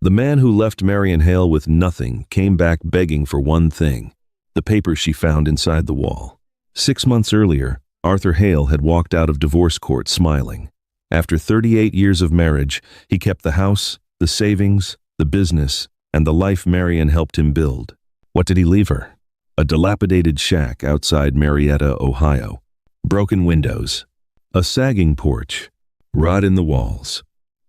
The man who left Marion Hale with nothing came back begging for one thing: the papers she found inside the wall. 6 months earlier, Arthur Hale had walked out of divorce court smiling. After 38 years of marriage, he kept the house, the savings, the business, and the life Marion helped him build. What did he leave her? A dilapidated shack outside Marietta, Ohio. Broken windows, a sagging porch, rot in the walls,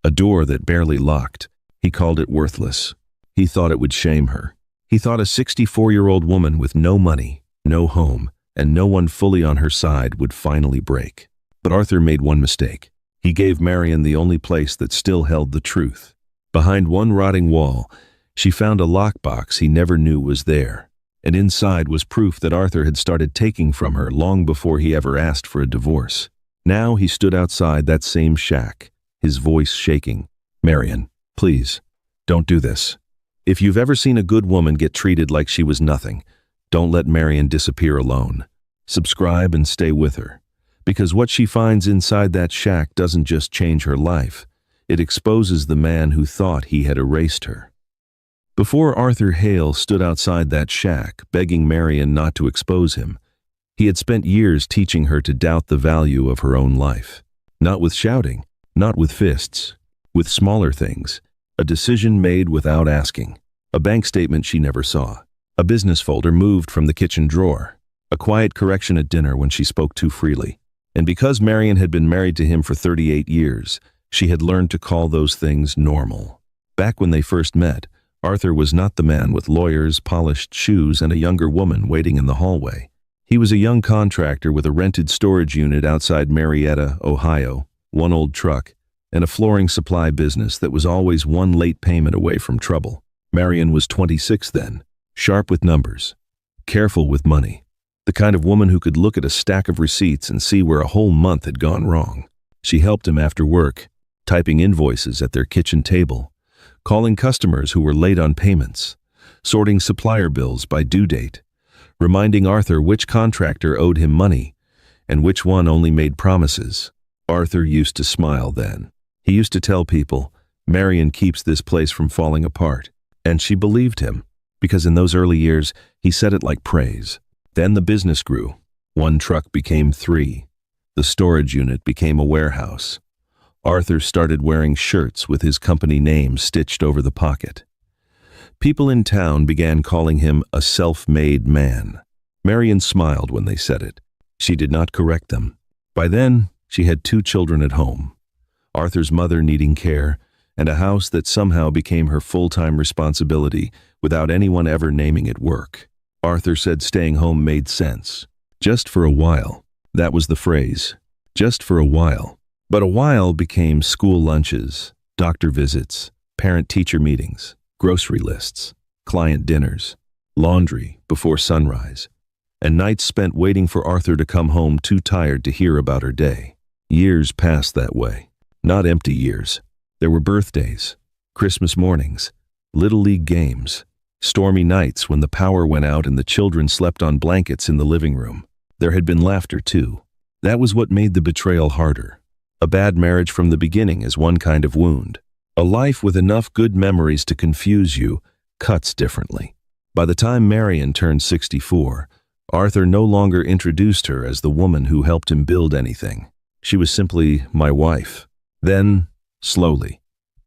a door that barely locked. He called it worthless. He thought it would shame her. He thought a 64-year-old woman with no money, no home, and no one fully on her side would finally break. But Arthur made one mistake. He gave Marion the only place that still held the truth. Behind one rotting wall, she found a lockbox he never knew was there. And inside was proof that Arthur had started taking from her long before he ever asked for a divorce. Now he stood outside that same shack, his voice shaking. "Marion, please, don't do this. If you've ever seen a good woman get treated like she was nothing, don't let Marion disappear alone. Subscribe and stay with her. Because what she finds inside that shack doesn't just change her life, it exposes the man who thought he had erased her." Before Arthur Hale stood outside that shack, begging Marion not to expose him, he had spent years teaching her to doubt the value of her own life. Not with shouting, not with fists, with smaller things. A decision made without asking. A bank statement she never saw. A business folder moved from the kitchen drawer. A quiet correction at dinner when she spoke too freely. And because Marion had been married to him for 38 years, she had learned to call those things normal. Back when they first met, Arthur was not the man with lawyers, polished shoes, and a younger woman waiting in the hallway. He was a young contractor with a rented storage unit outside Marietta, Ohio, one old truck, and a flooring supply business that was always one late payment away from trouble. Marion was 26 then, sharp with numbers, careful with money, the kind of woman who could look at a stack of receipts and see where a whole month had gone wrong. She helped him after work, typing invoices at their kitchen table, calling customers who were late on payments, sorting supplier bills by due date, reminding Arthur which contractor owed him money and which one only made promises. Arthur used to smile then. He used to tell people, "Marion keeps this place from falling apart." And she believed him, because in those early years, he said it like praise. Then the business grew. One truck became 3. The storage unit became a warehouse. Arthur started wearing shirts with his company name stitched over the pocket. People in town began calling him a self-made man. Marion smiled when they said it. She did not correct them. By then, she had 2 children at home. Arthur's mother needing care, and a house that somehow became her full-time responsibility without anyone ever naming it work. Arthur said staying home made sense. Just for a while. That was the phrase. Just for a while. But a while became school lunches, doctor visits, parent-teacher meetings, grocery lists, client dinners, laundry before sunrise, and nights spent waiting for Arthur to come home too tired to hear about her day. Years passed that way. Not empty years. There were birthdays, Christmas mornings, Little League games, stormy nights when the power went out and the children slept on blankets in the living room. There had been laughter too. That was what made the betrayal harder. A bad marriage from the beginning is one kind of wound. A life with enough good memories to confuse you cuts differently. By the time Marion turned 64, Arthur no longer introduced her as the woman who helped him build anything. She was simply my wife. Then, slowly,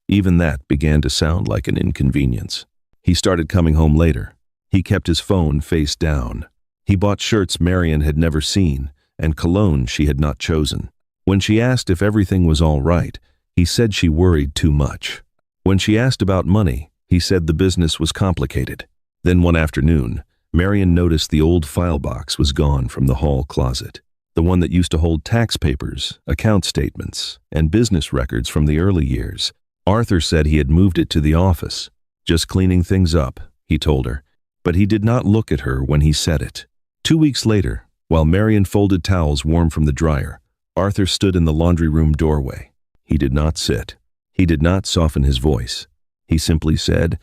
even that began to sound like an inconvenience. He started coming home later. He kept his phone face down. He bought shirts Marion had never seen and cologne she had not chosen. When she asked if everything was all right, he said she worried too much. When she asked about money, he said the business was complicated. Then one afternoon, Marion noticed the old file box was gone from the hall closet. The one that used to hold tax papers, account statements, and business records from the early years. Arthur said he had moved it to the office. Just cleaning things up, he told her. But he did not look at her when he said it. 2 weeks later, while Marion folded towels warm from the dryer, Arthur stood in the laundry room doorway. He did not sit. He did not soften his voice. He simply said,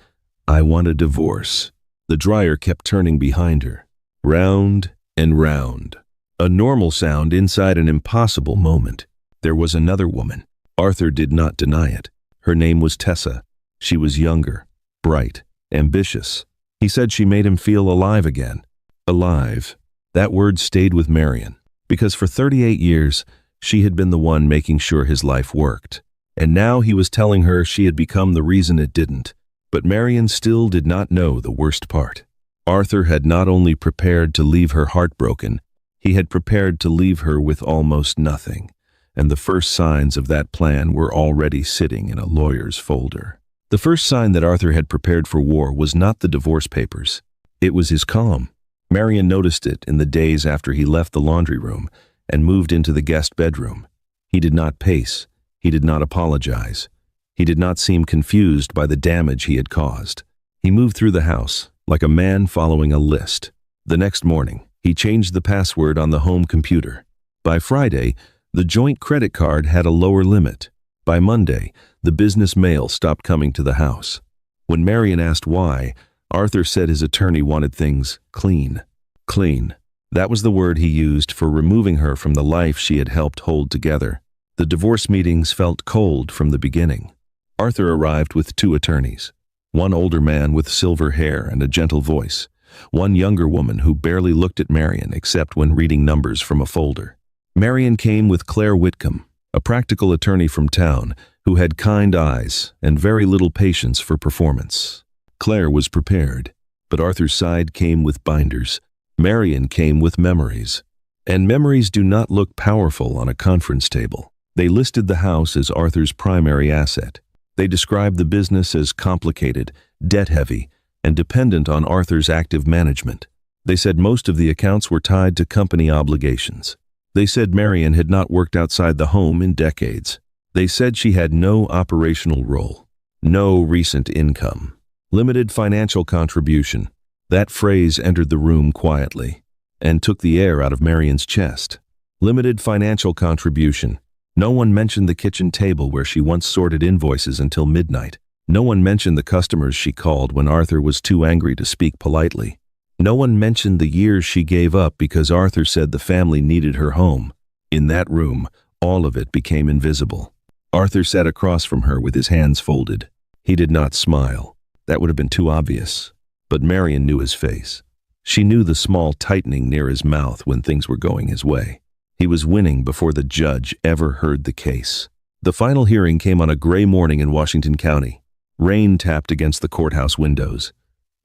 "I want a divorce." The dryer kept turning behind her, round and round. A normal sound inside an impossible moment. There was another woman. Arthur did not deny it. Her name was Tessa. She was younger, bright, ambitious. He said she made him feel alive again. Alive. That word stayed with Marion, because for 38 years, she had been the one making sure his life worked. And now he was telling her she had become the reason it didn't. But Marion still did not know the worst part. Arthur had not only prepared to leave her heartbroken, he had prepared to leave her with almost nothing. And the first signs of that plan were already sitting in a lawyer's folder. The first sign that Arthur had prepared for war was not the divorce papers. It was his calm. Marion noticed it in the days after he left the laundry room and moved into the guest bedroom. He did not pace. He did not apologize. He did not seem confused by the damage he had caused. He moved through the house like a man following a list. The next morning, he changed the password on the home computer. By Friday, the joint credit card had a lower limit. By Monday, the business mail stopped coming to the house. When Marion asked why, Arthur said his attorney wanted things clean. Clean. That was the word he used for removing her from the life she had helped hold together. The divorce meetings felt cold from the beginning. Arthur arrived with 2 attorneys. One older man with silver hair and a gentle voice. One younger woman who barely looked at Marion except when reading numbers from a folder. Marion came with Claire Whitcomb, a practical attorney from town who had kind eyes and very little patience for performance. Claire was prepared, but Arthur's side came with binders. Marion came with memories. And memories do not look powerful on a conference table. They listed the house as Arthur's primary asset. They described the business as complicated, debt-heavy, and dependent on Arthur's active management. They said most of the accounts were tied to company obligations. They said Marion had not worked outside the home in decades. They said she had no operational role, no recent income, limited financial contribution. That phrase entered the room quietly and took the air out of Marion's chest. Limited financial contribution. No one mentioned the kitchen table where she once sorted invoices until midnight. No one mentioned the customers she called when Arthur was too angry to speak politely. No one mentioned the years she gave up because Arthur said the family needed her home. In that room, all of it became invisible. Arthur sat across from her with his hands folded. He did not smile. That would have been too obvious. But Marion knew his face. She knew the small tightening near his mouth when things were going his way. He was winning before the judge ever heard the case. The final hearing came on a gray morning in Washington County. Rain tapped against the courthouse windows.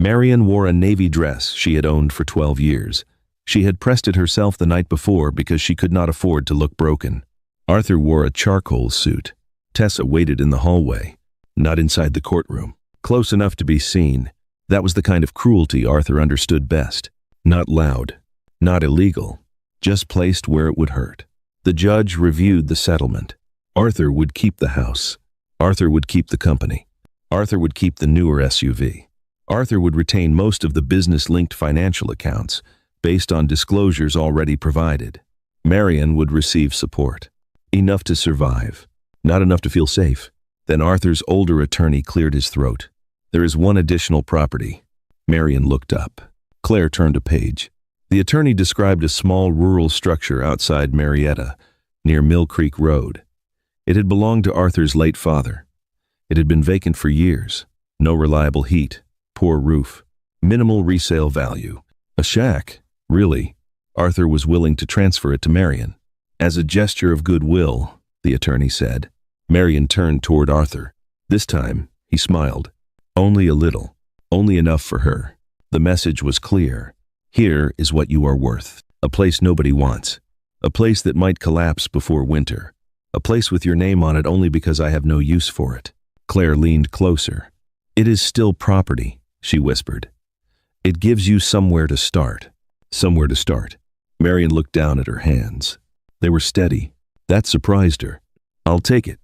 Marion wore a navy dress she had owned for 12 years. She had pressed it herself the night before because she could not afford to look broken. Arthur wore a charcoal suit. Tessa waited in the hallway, not inside the courtroom. Close enough to be seen. That was the kind of cruelty Arthur understood best. Not loud, not illegal, just placed where it would hurt. The judge reviewed the settlement. Arthur would keep the house. Arthur would keep the company. Arthur would keep the newer SUV. Arthur would retain most of the business-linked financial accounts based on disclosures already provided. Marion would receive support. Enough to survive, not enough to feel safe. Then Arthur's older attorney cleared his throat. There is one additional property. Marion looked up. Claire turned a page. The attorney described a small rural structure outside Marietta, near Mill Creek Road. It had belonged to Arthur's late father. It had been vacant for years. No reliable heat, poor roof, minimal resale value. A shack, really. Arthur was willing to transfer it to Marion. As a gesture of goodwill, the attorney said. Marion turned toward Arthur. This time, he smiled. Only a little, only enough for her. The message was clear. Here is what you are worth. A place nobody wants. A place that might collapse before winter. A place with your name on it only because I have no use for it. Claire leaned closer. It is still property, she whispered. It gives you somewhere to start. Somewhere to start. Marion looked down at her hands. They were steady. That surprised her. I'll take it,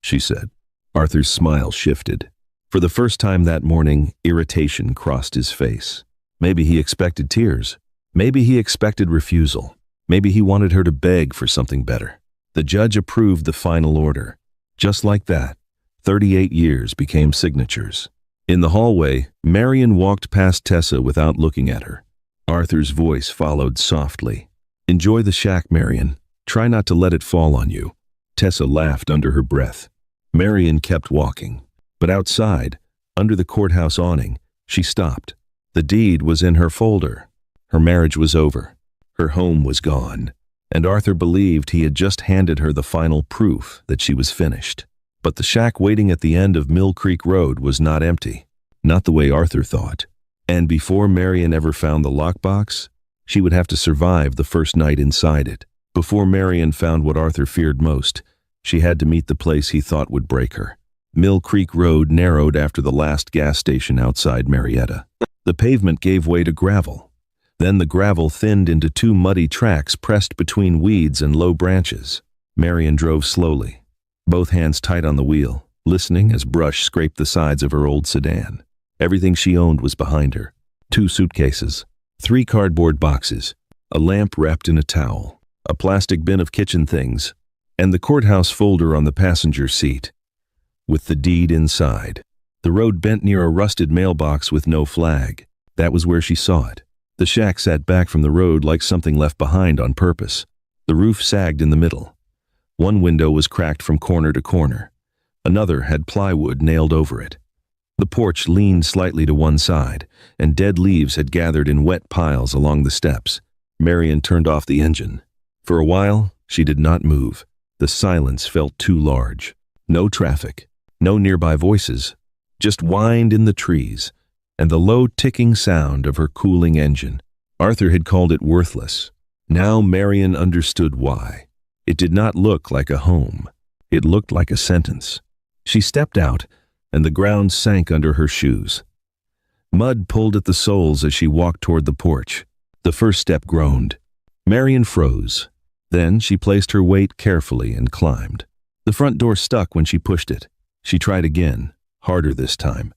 she said. Arthur's smile shifted. For the first time that morning, irritation crossed his face. Maybe he expected tears. Maybe he expected refusal. Maybe he wanted her to beg for something better. The judge approved the final order. Just like that, 38 years became signatures. In the hallway, Marion walked past Tessa without looking at her. Arthur's voice followed softly. Enjoy the shack, Marion. Try not to let it fall on you. Tessa laughed under her breath. Marion kept walking. But outside, under the courthouse awning, she stopped. The deed was in her folder. Her marriage was over. Her home was gone. And Arthur believed he had just handed her the final proof that she was finished. But the shack waiting at the end of Mill Creek Road was not empty. Not the way Arthur thought. And before Marion ever found the lockbox, she would have to survive the first night inside it. Before Marion found what Arthur feared most, she had to meet the place he thought would break her. Mill Creek Road narrowed after the last gas station outside Marietta. The pavement gave way to gravel. Then the gravel thinned into two muddy tracks pressed between weeds and low branches. Marion drove slowly, both hands tight on the wheel, listening as brush scraped the sides of her old sedan. Everything she owned was behind her. 2 suitcases, 3 cardboard boxes, a lamp wrapped in a towel, a plastic bin of kitchen things, and the courthouse folder on the passenger seat, with the deed inside. The road bent near a rusted mailbox with no flag. That was where she saw it. The shack sat back from the road like something left behind on purpose. The roof sagged in the middle. One window was cracked from corner to corner. Another had plywood nailed over it. The porch leaned slightly to one side, and dead leaves had gathered in wet piles along the steps. Marion turned off the engine. For a while, she did not move. The silence felt too large. No traffic, no nearby voices, just wind in the trees, and the low ticking sound of her cooling engine. Arthur had called it worthless. Now Marion understood why. It did not look like a home. It looked like a sentence. She stepped out, and the ground sank under her shoes. Mud pulled at the soles as she walked toward the porch. The first step groaned. Marion froze. Then she placed her weight carefully and climbed. The front door stuck when she pushed it. She tried again, harder this time.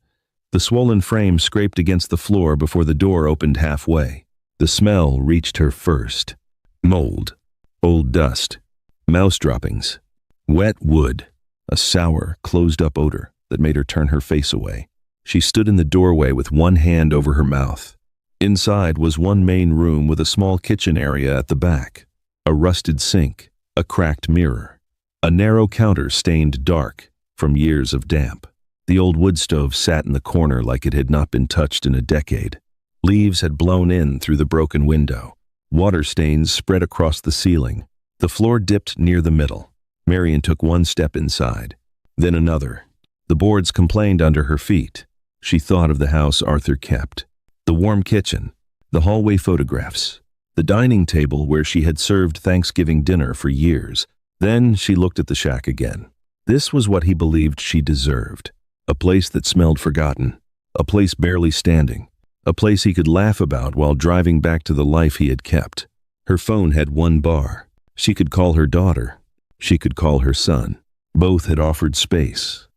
The swollen frame scraped against the floor before the door opened halfway. The smell reached her first. Mold, old dust, mouse droppings, wet wood, a sour, closed-up odor that made her turn her face away. She stood in the doorway with one hand over her mouth. Inside was one main room with a small kitchen area at the back, a rusted sink, a cracked mirror, a narrow counter stained dark from years of damp. The old wood stove sat in the corner like it had not been touched in a decade. Leaves had blown in through the broken window. Water stains spread across the ceiling. The floor dipped near the middle. Marion took one step inside, then another. The boards complained under her feet. She thought of the house Arthur kept. The warm kitchen, the hallway photographs, the dining table where she had served Thanksgiving dinner for years. Then she looked at the shack again. This was what he believed she deserved. A place that smelled forgotten. A place barely standing. A place he could laugh about while driving back to the life he had kept. Her phone had one bar. She could call her daughter. She could call her son. Both had offered space.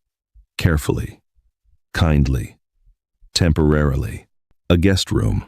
Carefully. Kindly. Temporarily. A guest room.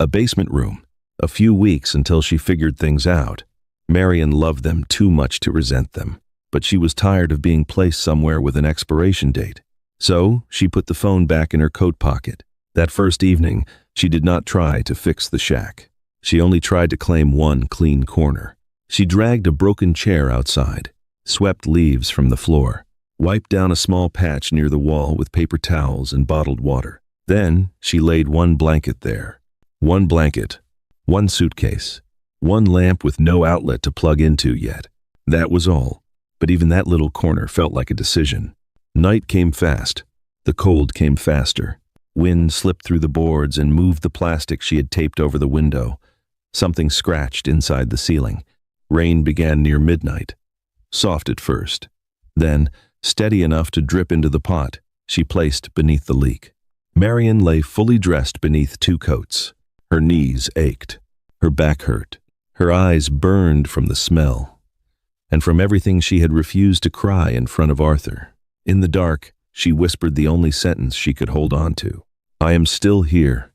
A basement room. A few weeks until she figured things out. Marion loved them too much to resent them. But she was tired of being placed somewhere with an expiration date. So she put the phone back in her coat pocket. That first evening, she did not try to fix the shack. She only tried to claim one clean corner. She dragged a broken chair outside, swept leaves from the floor, wiped down a small patch near the wall with paper towels and bottled water. Then she laid one blanket there. One blanket, one suitcase, one lamp with no outlet to plug into yet. That was all. But even that little corner felt like a decision. Night came fast. The cold came faster. Wind slipped through the boards and moved the plastic she had taped over the window. Something scratched inside the ceiling. Rain began near midnight. Soft at first. Then, steady enough to drip into the pot, she placed beneath the leak. Marion lay fully dressed beneath 2 coats. Her knees ached. Her back hurt. Her eyes burned from the smell, and from everything she had refused to cry in front of Arthur. In the dark, she whispered the only sentence she could hold on to. I am still here.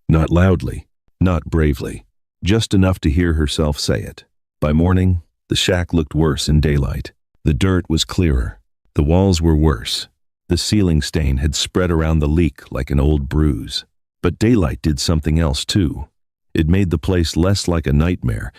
Not loudly, not bravely, just enough to hear herself say it. By morning, the shack looked worse in daylight. The dirt was clearer. The walls were worse. The ceiling stain had spread around the leak like an old bruise. But daylight did something else too. It made the place less like a nightmare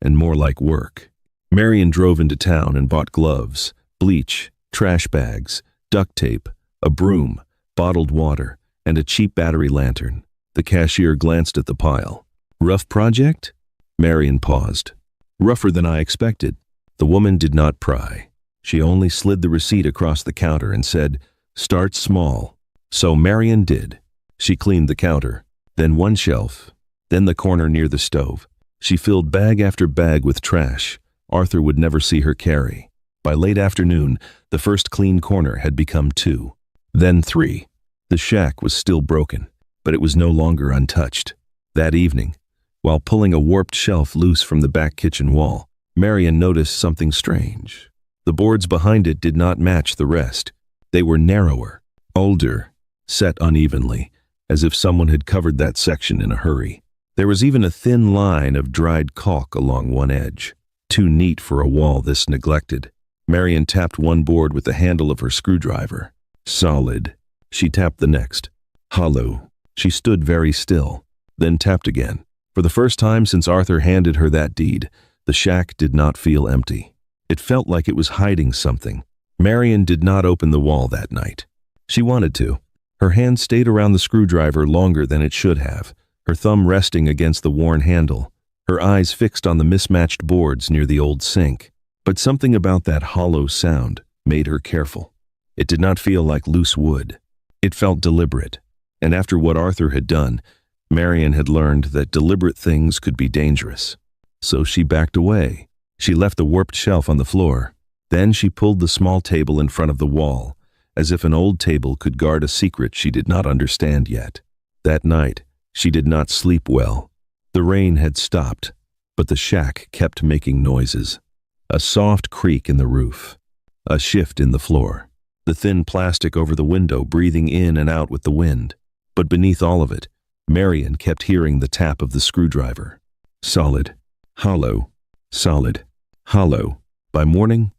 and more like work. Marion drove into town and bought gloves, bleach, trash bags, duct tape, A broom, bottled water, and a cheap battery lantern. The cashier glanced at the pile. Rough project? Marion paused. Rougher than I expected. The woman did not pry. She only slid the receipt across the counter and said, "Start small." So Marion did. She cleaned the counter, then one shelf, then the corner near the stove. She filled bag after bag with trash Arthur would never see her carry. By late afternoon, the first clean corner had become 2, then 3. The shack was still broken, but it was no longer untouched. That evening, while pulling a warped shelf loose from the back kitchen wall, Marion noticed something strange. The boards behind it did not match the rest. They were narrower, older, set unevenly, as if someone had covered that section in a hurry. There was even a thin line of dried caulk along one edge. Too neat for a wall this neglected. Marion tapped one board with the handle of her screwdriver. Solid. She tapped the next. Hollow. She stood very still, then tapped again. For the first time since Arthur handed her that deed, the shack did not feel empty. It felt like it was hiding something. Marion did not open the wall that night. She wanted to. Her hand stayed around the screwdriver longer than it should have, her thumb resting against the worn handle, her eyes fixed on the mismatched boards near the old sink. But something about that hollow sound made her careful. It did not feel like loose wood. It felt deliberate. And after what Arthur had done, Marion had learned that deliberate things could be dangerous. So she backed away. She left the warped shelf on the floor. Then she pulled the small table in front of the wall, as if an old table could guard a secret she did not understand yet. That night, she did not sleep well. The rain had stopped, but the shack kept making noises. A soft creak in the roof, a shift in the floor, the thin plastic over the window breathing in and out with the wind. But beneath all of it, Marion kept hearing the tap of the screwdriver. Solid, hollow, solid, hollow. By morning,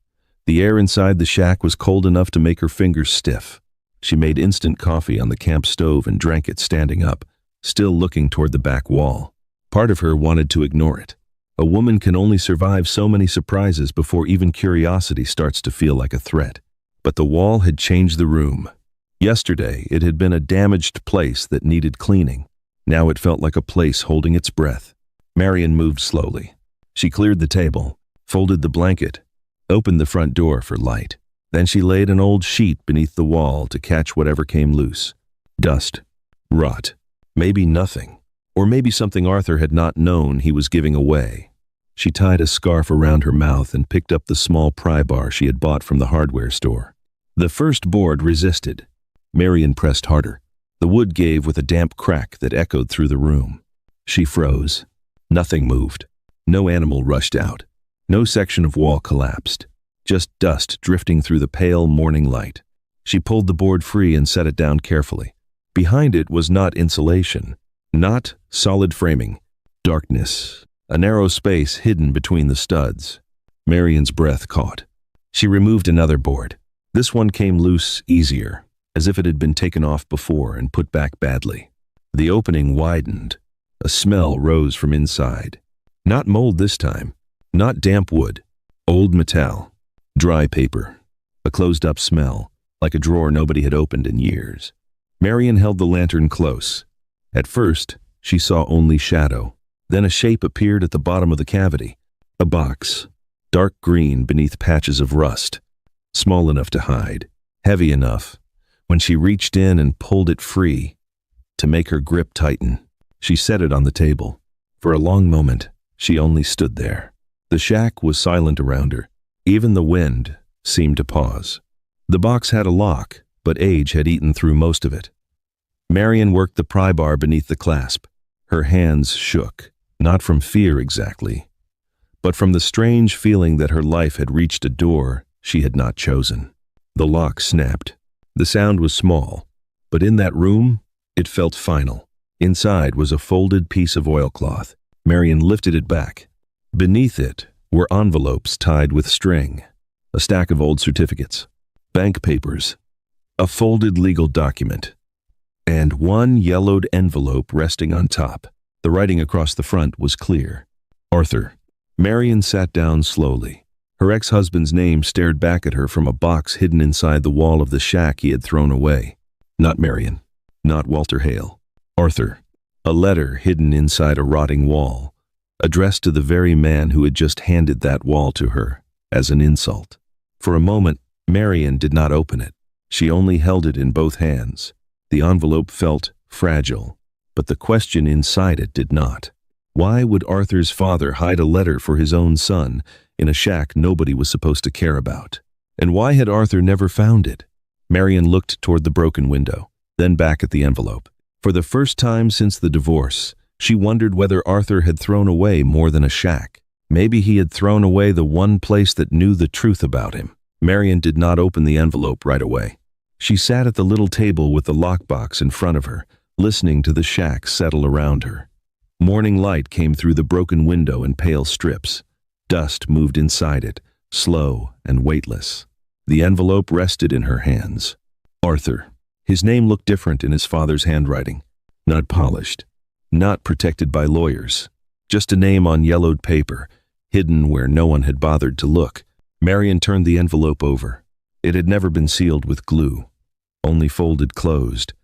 the air inside the shack was cold enough to make her fingers stiff. She made instant coffee on the camp stove and drank it standing up, still looking toward the back wall. Part of her wanted to ignore it. A woman can only survive so many surprises before even curiosity starts to feel like a threat. But the wall had changed the room. Yesterday, it had been a damaged place that needed cleaning. Now it felt like a place holding its breath. Marion moved slowly. She cleared the table, folded the blanket, opened the front door for light. Then she laid an old sheet beneath the wall to catch whatever came loose. Dust, rot, maybe nothing, or maybe something Arthur had not known he was giving away. She tied a scarf around her mouth and picked up the small pry bar she had bought from the hardware store. The first board resisted. Marion pressed harder. The wood gave with a damp crack that echoed through the room. She froze. Nothing moved. No animal rushed out. No section of wall collapsed. Just dust drifting through the pale morning light. She pulled the board free and set it down carefully. Behind it was not insulation, not solid framing. Darkness. A narrow space hidden between the studs. Marion's breath caught. She removed another board. This one came loose easier, as if it had been taken off before and put back badly. The opening widened. A smell rose from inside. Not mold this time. Not damp wood. Old metal. Dry paper. A closed-up smell, like a drawer nobody had opened in years. Marion held the lantern close. At first, she saw only shadow. Then a shape appeared at the bottom of the cavity. A box, dark green beneath patches of rust. Small enough to hide, heavy enough, when she reached in and pulled it free, to make her grip tighten. She set it on the table. For a long moment, she only stood there. The shack was silent around her. Even the wind seemed to pause. The box had a lock, but age had eaten through most of it. Marion worked the pry bar beneath the clasp. Her hands shook. Not from fear exactly, but from the strange feeling that her life had reached a door she had not chosen. The lock snapped. The sound was small, but in that room, it felt final. Inside was a folded piece of oilcloth. Marion lifted it back. Beneath it were envelopes tied with string, a stack of old certificates, bank papers, a folded legal document, and one yellowed envelope resting on top. The writing across the front was clear. Arthur. Marion sat down slowly. Her ex-husband's name stared back at her from a box hidden inside the wall of the shack he had thrown away. Not Marion. Not Walter Hale. Arthur. A letter hidden inside a rotting wall, addressed to the very man who had just handed that wall to her, as an insult. For a moment, Marion did not open it. She only held it in both hands. The envelope felt fragile, but the question inside it did not. Why would Arthur's father hide a letter for his own son in a shack nobody was supposed to care about? And why had Arthur never found it? Marion looked toward the broken window, then back at the envelope. For the first time since the divorce, she wondered whether Arthur had thrown away more than a shack. Maybe he had thrown away the one place that knew the truth about him. Marion did not open the envelope right away. She sat at the little table with the lockbox in front of her, listening to the shack settle around her. Morning light came through the broken window in pale strips. Dust moved inside it, slow and weightless. The envelope rested in her hands. Arthur. His name looked different in his father's handwriting. Not polished. Not protected by lawyers. Just a name on yellowed paper, hidden where no one had bothered to look. Marion turned the envelope over. It had never been sealed with glue, only folded closed,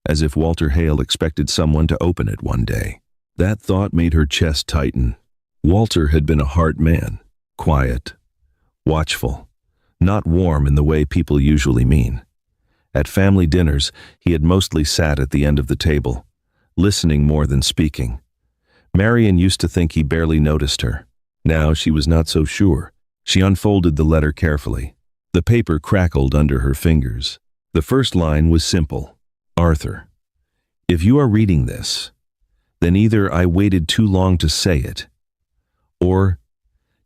as if Walter Hale expected someone to open it one day. That thought made her chest tighten. Walter had been a hard man, quiet, watchful, not warm in the way people usually mean. At family dinners, he had mostly sat at the end of the table, listening more than speaking. Marion used to think he barely noticed her. Now she was not so sure. She unfolded the letter carefully. The paper crackled under her fingers. The first line was simple. Arthur, if you are reading this, then either I waited too long to say it, or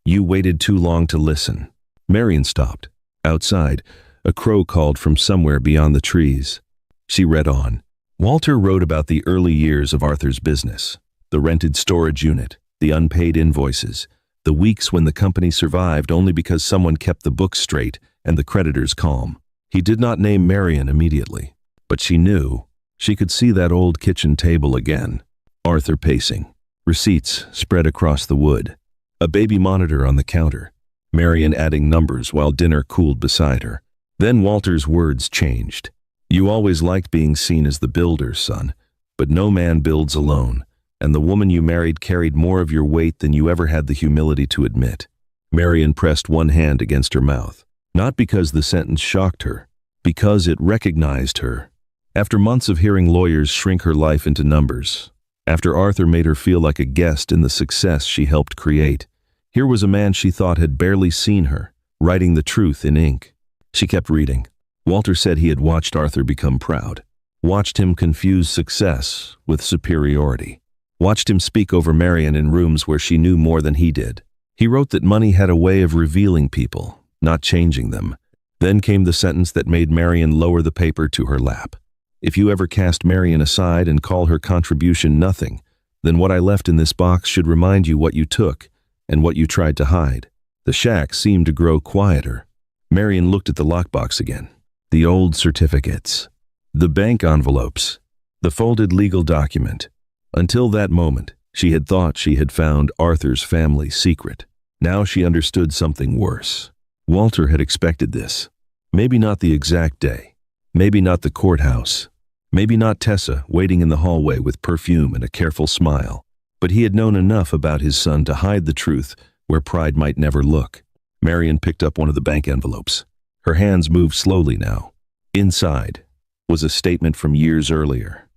you waited too long to listen. Marion stopped. Outside, a crow called from somewhere beyond the trees. She read on. Walter wrote about the early years of Arthur's business, the rented storage unit, the unpaid invoices, the weeks when the company survived only because someone kept the books straight and the creditors calm. He did not name Marion immediately, but she knew. She could see that old kitchen table again. Arthur pacing. Receipts spread across the wood. A baby monitor on the counter. Marion adding numbers while dinner cooled beside her. Then Walter's words changed. You always liked being seen as the builder, son, but no man builds alone, and the woman you married carried more of your weight than you ever had the humility to admit. Marion pressed one hand against her mouth, not because the sentence shocked her, because it recognized her. After months of hearing lawyers shrink her life into numbers, after Arthur made her feel like a guest in the success she helped create, here was a man she thought had barely seen her, writing the truth in ink. She kept reading. Walter said he had watched Arthur become proud, watched him confuse success with superiority, watched him speak over Marion in rooms where she knew more than he did. He wrote that money had a way of revealing people, not changing them. Then came the sentence that made Marion lower the paper to her lap. If you ever cast Marion aside and call her contribution nothing, then what I left in this box should remind you what you took and what you tried to hide. The shack seemed to grow quieter. Marion looked at the lockbox again. The old certificates, the bank envelopes, the folded legal document. Until that moment, she had thought she had found Arthur's family secret. Now she understood something worse. Walter had expected this. Maybe not the exact day. Maybe not the courthouse. Maybe not Tessa waiting in the hallway with perfume and a careful smile. But he had known enough about his son to hide the truth where pride might never look. Marion picked up one of the bank envelopes. Her hands moved slowly now. Inside was a statement from years earlier.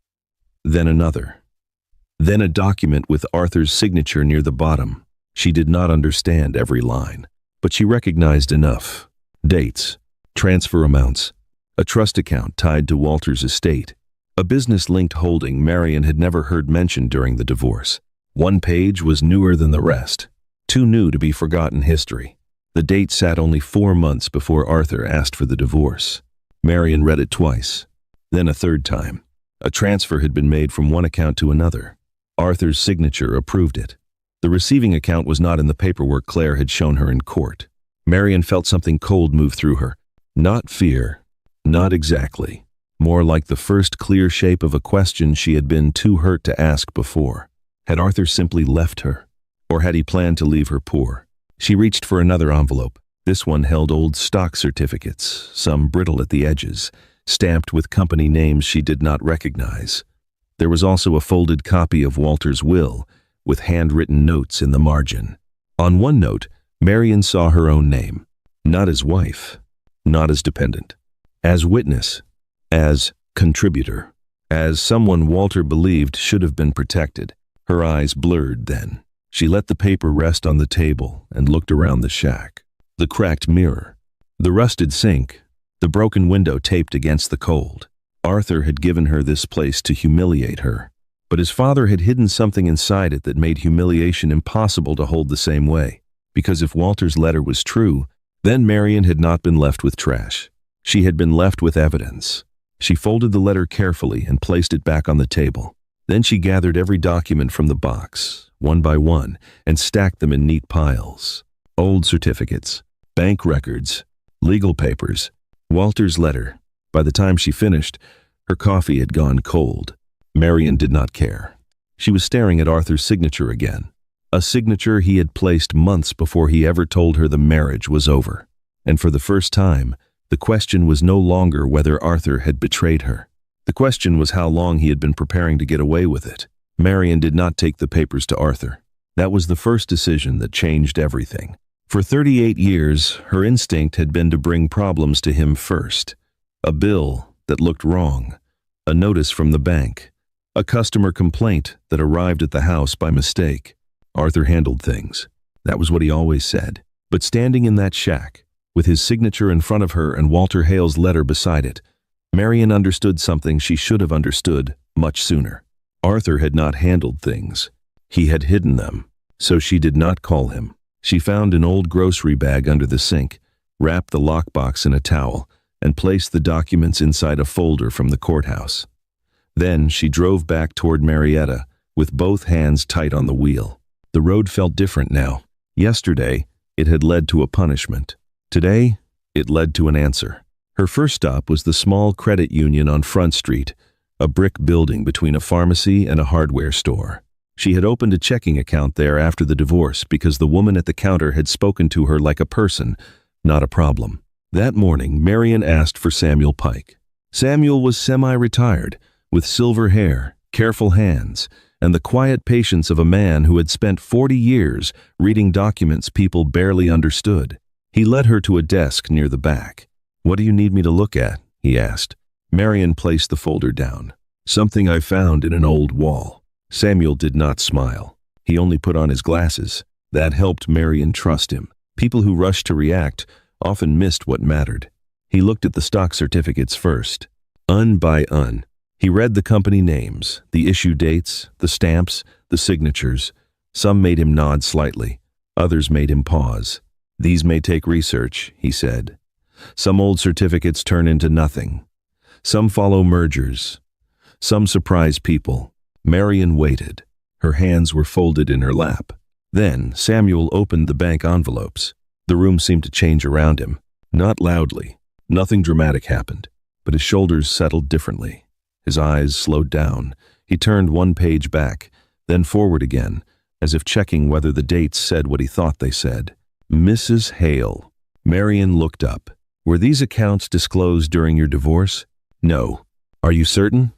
Then another. Then a document with Arthur's signature near the bottom. She did not understand every line, but she recognized enough. Dates, transfer amounts, a trust account tied to Walter's estate, a business-linked holding Marion had never heard mentioned during the divorce. One page was newer than the rest, too new to be forgotten history. The date sat only 4 months before Arthur asked for the divorce. Marion read it twice, then a third time. A transfer had been made from one account to another. Arthur's signature approved it. The receiving account was not in the paperwork Claire had shown her in court. Marion felt something cold move through her. Not fear, not exactly. More like the first clear shape of a question she had been too hurt to ask before. Had Arthur simply left her? Or had he planned to leave her poor? She reached for another envelope, This one held old stock certificates, some brittle at the edges, stamped with company names she did not recognize. There was also a folded copy of Walter's will, with handwritten notes in the margin. On one note, Marion saw her own name, not as wife, not as dependent, as witness, as contributor, as someone Walter believed should have been protected. Her eyes blurred then. She let the paper rest on the table and looked around the shack. The cracked mirror, the rusted sink, the broken window taped against the cold. Arthur had given her this place to humiliate her, but his father had hidden something inside it that made humiliation impossible to hold the same way. Because if Walter's letter was true, then Marion had not been left with trash. She had been left with evidence. She folded the letter carefully and placed it back on the table. Then she gathered every document from the box, one by one, and stacked them in neat piles. Old certificates, bank records, legal papers, Walter's letter. By the time she finished, her coffee had gone cold. Marion did not care. She was staring at Arthur's signature again, a signature he had placed months before he ever told her the marriage was over. And for the first time, the question was no longer whether Arthur had betrayed her. The question was how long he had been preparing to get away with it. Marion did not take the papers to Arthur. That was the first decision that changed everything. For 38 years, her instinct had been to bring problems to him first. A bill that looked wrong, a notice from the bank, a customer complaint that arrived at the house by mistake. Arthur handled things. That was what he always said. But standing in that shack, with his signature in front of her and Walter Hale's letter beside it, Marion understood something she should have understood much sooner. Arthur had not handled things. He had hidden them, so she did not call him. She found an old grocery bag under the sink, wrapped the lockbox in a towel, and placed the documents inside a folder from the courthouse. Then she drove back toward Marietta, with both hands tight on the wheel. The road felt different now. Yesterday, it had led to a punishment. Today, it led to an answer. Her first stop was the small credit union on Front Street, a brick building between a pharmacy and a hardware store. She had opened a checking account there after the divorce because the woman at the counter had spoken to her like a person, not a problem. That morning, Marion asked for Samuel Pike. Samuel was semi-retired, with silver hair, careful hands, and the quiet patience of a man who had spent 40 years reading documents people barely understood. He led her to a desk near the back. "What do you need me to look at?" he asked. Marion placed the folder down. "Something I found in an old wall." Samuel did not smile. He only put on his glasses. That helped Marion trust him. People who rushed to react often missed what mattered. He looked at the stock certificates first, un by un. He read the company names, the issue dates, the stamps, the signatures. Some made him nod slightly. Others made him pause. "These may take research," he said. "Some old certificates turn into nothing. Some follow mergers. Some surprise people." Marion waited. Her hands were folded in her lap. Then Samuel opened the bank envelopes. The room seemed to change around him. Not loudly. Nothing dramatic happened, but his shoulders settled differently. His eyes slowed down. He turned one page back, then forward again, as if checking whether the dates said what he thought they said. Mrs. Hale. Marion looked up. "Were these accounts disclosed during your divorce?" "No." "Are you certain?"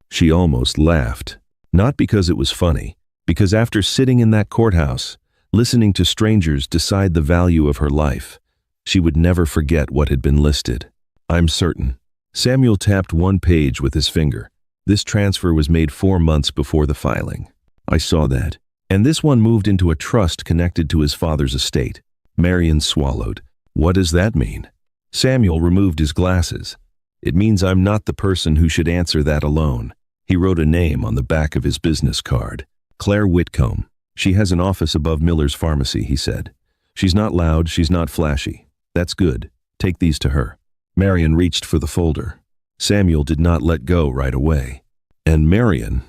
She almost laughed. Not because it was funny, because after sitting in that courthouse, listening to strangers decide the value of her life, she would never forget what had been listed. "I'm certain." Samuel tapped one page with his finger. "This transfer was made 4 months before the filing." "I saw that." "And this one moved into a trust connected to his father's estate." Marion swallowed. "What does that mean?" Samuel removed his glasses. "It means I'm not the person who should answer that alone." He wrote a name on the back of his business card. "Claire Whitcomb. She has an office above Miller's Pharmacy," he said. "She's not loud, she's not flashy. That's good. Take these to her." Marion reached for the folder. Samuel did not let go right away. "And Marion,"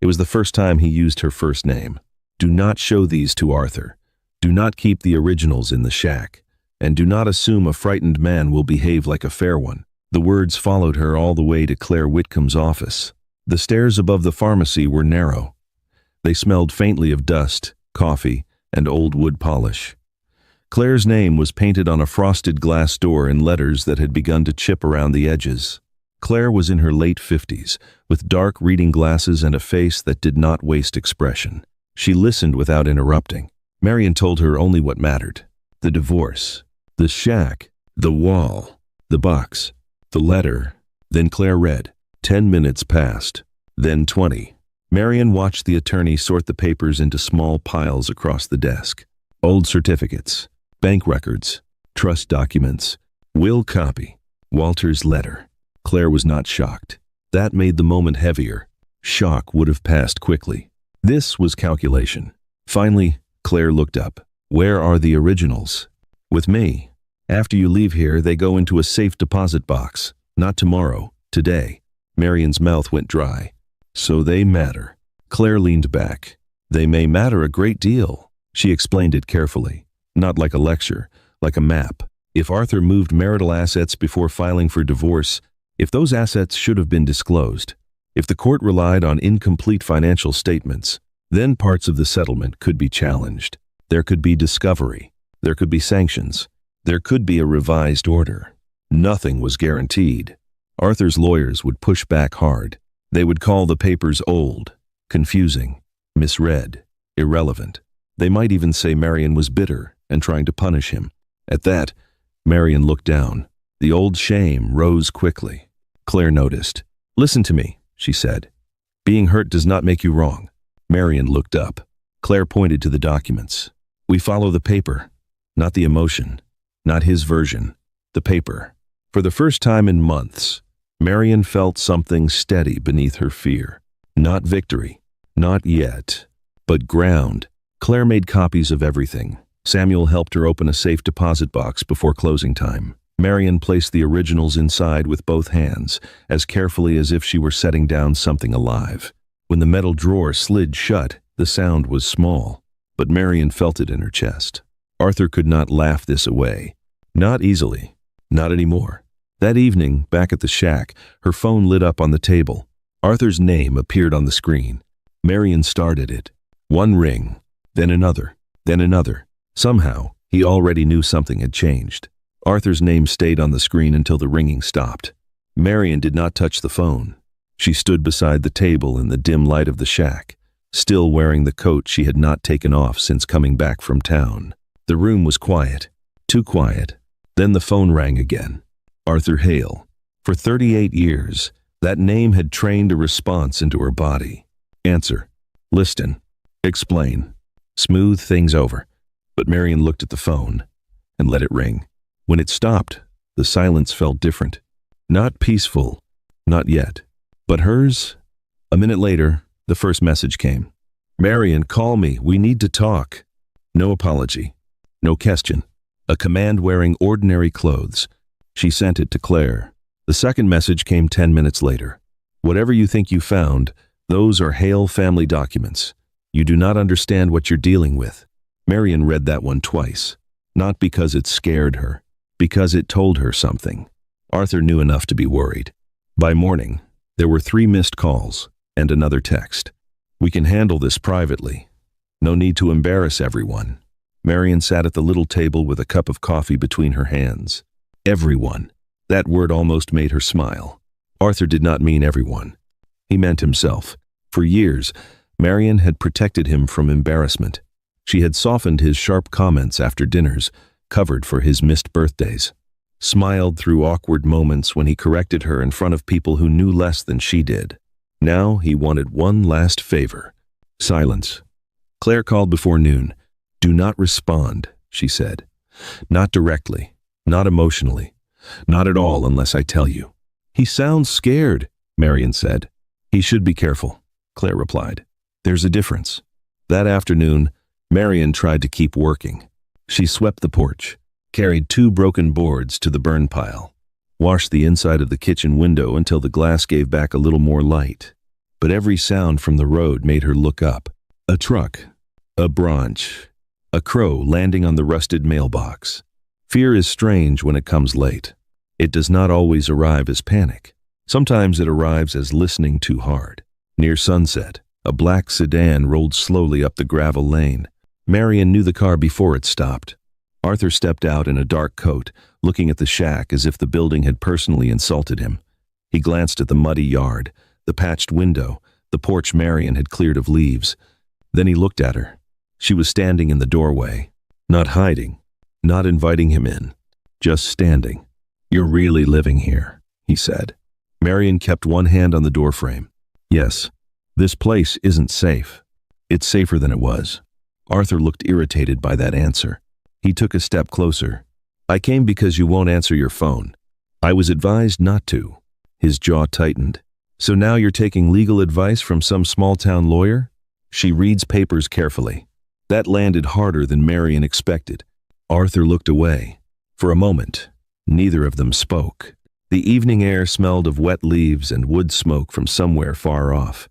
it was the first time he used her first name, "do not show these to Arthur. Do not keep the originals in the shack. And do not assume a frightened man will behave like a fair one." The words followed her all the way to Claire Whitcomb's office. The stairs above the pharmacy were narrow. They smelled faintly of dust, coffee, and old wood polish. Claire's name was painted on a frosted glass door in letters that had begun to chip around the edges. Claire was in her late 50s, with dark reading glasses and a face that did not waste expression. She listened without interrupting. Marion told her only what mattered. The divorce, the shack, the wall, the box, the letter. Then Claire read. 10 minutes passed, then 20. Marion watched the attorney sort the papers into small piles across the desk. Old certificates, bank records, trust documents, will copy, Walter's letter. Claire was not shocked. That made the moment heavier. Shock would have passed quickly. This was calculation. Finally, Claire looked up. Where are the originals? With me. After you leave here, they go into a safe deposit box. Not tomorrow, today. Marion's mouth went dry. So they matter. Claire leaned back. They may matter a great deal. She explained it carefully. Not like a lecture, like a map. If Arthur moved marital assets before filing for divorce, if those assets should have been disclosed, if the court relied on incomplete financial statements, then parts of the settlement could be challenged. There could be discovery. There could be sanctions. There could be a revised order. Nothing was guaranteed. Arthur's lawyers would push back hard. They would call the papers old, confusing, misread, irrelevant. They might even say Marion was bitter and trying to punish him. At that, Marion looked down. The old shame rose quickly. Claire noticed. Listen to me, she said. Being hurt does not make you wrong. Marion looked up. Claire pointed to the documents. We follow the paper, not the emotion, not his version, the paper. For the first time in months, Marion felt something steady beneath her fear. Not victory, not yet, but ground. Claire made copies of everything. Samuel helped her open a safe deposit box before closing time. Marion placed the originals inside with both hands, as carefully as if she were setting down something alive. When the metal drawer slid shut, the sound was small, but Marion felt it in her chest. Arthur could not laugh this away. Not easily. Not anymore. That evening, back at the shack, her phone lit up on the table. Arthur's name appeared on the screen. Marion stared at it. One ring, then another, then another. Somehow, he already knew something had changed. Arthur's name stayed on the screen until the ringing stopped. Marion did not touch the phone. She stood beside the table in the dim light of the shack, still wearing the coat she had not taken off since coming back from town. The room was quiet, too quiet. Then the phone rang again. Arthur Hale. For 38 years, that name had trained a response into her body. Answer. Listen. Explain. Smooth things over. But Marion looked at the phone and let it ring. When it stopped, the silence felt different. Not peaceful, not yet. But hers? A minute later, the first message came. Marion, call me. We need to talk. No apology. No question. A command wearing ordinary clothes. She sent it to Claire. The second message came 10 minutes later. Whatever you think you found, those are Hale family documents. You do not understand what you're dealing with. Marion read that one twice. Not because it scared her, because it told her something. Arthur knew enough to be worried. By morning, there were 3 missed calls and another text. We can handle this privately. No need to embarrass everyone. Marion sat at the little table with a cup of coffee between her hands. Everyone. That word almost made her smile. Arthur did not mean everyone. He meant himself. For years, Marion had protected him from embarrassment. She had softened his sharp comments after dinners, covered for his missed birthdays, smiled through awkward moments when he corrected her in front of people who knew less than she did. Now he wanted one last favor. Silence. Claire called before noon. Do not respond, she said. Not directly, not emotionally, not at all unless I tell you. He sounds scared, Marion said. He should be careful, Claire replied. There's a difference. That afternoon, Marion tried to keep working. She swept the porch, carried 2 broken boards to the burn pile, washed the inside of the kitchen window until the glass gave back a little more light. But every sound from the road made her look up. A truck, a branch, a crow landing on the rusted mailbox. Fear is strange when it comes late. It does not always arrive as panic. Sometimes it arrives as listening too hard. Near sunset, a black sedan rolled slowly up the gravel lane. Marion knew the car before it stopped. Arthur stepped out in a dark coat, looking at the shack as if the building had personally insulted him. He glanced at the muddy yard, the patched window, the porch Marion had cleared of leaves. Then he looked at her. She was standing in the doorway, not hiding, not inviting him in, just standing. "You're really living here," he said. Marion kept one hand on the doorframe. "Yes, this place isn't safe. It's safer than it was." Arthur looked irritated by that answer. He took a step closer. "I came because you won't answer your phone. I was advised not to." His jaw tightened. "So now you're taking legal advice from some small-town lawyer?" "She reads papers carefully." That landed harder than Marion expected. Arthur looked away. For a moment, neither of them spoke. The evening air smelled of wet leaves and wood smoke from somewhere far off.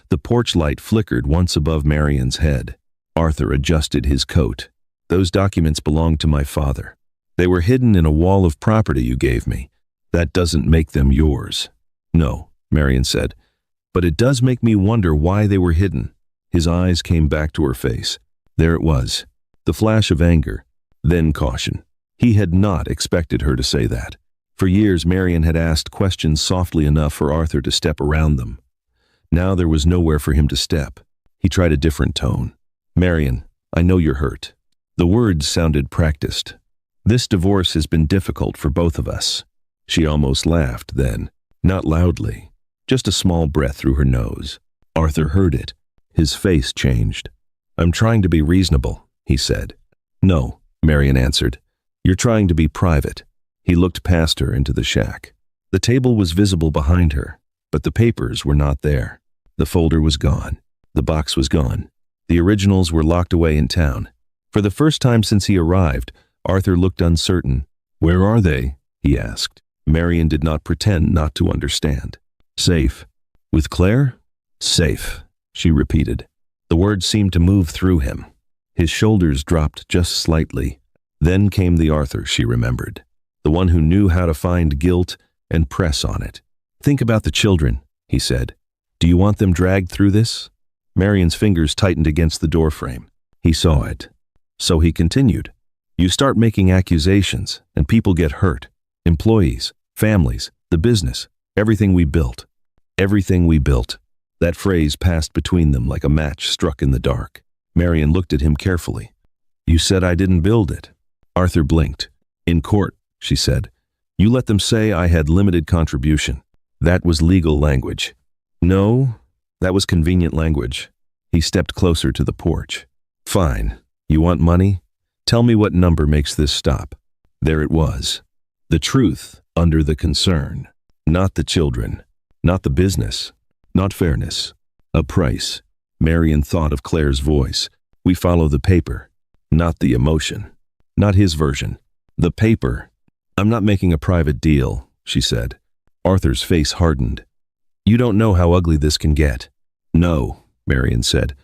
The porch light flickered once above Marion's head. Arthur adjusted his coat. "Those documents belonged to my father. They were hidden in a wall of property you gave me. That doesn't make them yours." "No," Marion said, "but it does make me wonder why they were hidden." His eyes came back to her face. There it was, the flash of anger, then caution. He had not expected her to say that. For years, Marion had asked questions softly enough for Arthur to step around them. Now there was nowhere for him to step. He tried a different tone. "Marion, I know you're hurt." The words sounded practiced. "This divorce has been difficult for both of us." She almost laughed then, not loudly, just a small breath through her nose. Arthur heard it. His face changed. "I'm trying to be reasonable," he said. "No," Marion answered. "You're trying to be private." He looked past her into the shack. The table was visible behind her, but the papers were not there. The folder was gone. The box was gone. The originals were locked away in town. For the first time since he arrived, Arthur looked uncertain. "Where are they?" he asked. Marion did not pretend not to understand. "Safe." "With Claire?" "Safe," she repeated. The words seemed to move through him. His shoulders dropped just slightly. Then came the Arthur she remembered, the one who knew how to find guilt and press on it. "Think about the children," he said. "Do you want them dragged through this?" Marion's fingers tightened against the doorframe. He saw it. So he continued. "You start making accusations, and people get hurt. Employees, families, the business, everything we built. Everything we built." That phrase passed between them like a match struck in the dark. Marion looked at him carefully. "You said I didn't build it." Arthur blinked. "In court," she said, "you let them say I had limited contribution. That was legal language." "No, that was convenient language." He stepped closer to the porch. "Fine. You want money? Tell me what number makes this stop." There it was. The truth under the concern. Not the children. Not the business. Not fairness. A price. Marion thought of Claire's voice. "We follow the paper." Not the emotion. Not his version. The paper. "I'm not making a private deal," she said. Arthur's face hardened. "You don't know how ugly this can get." "No," Marion said,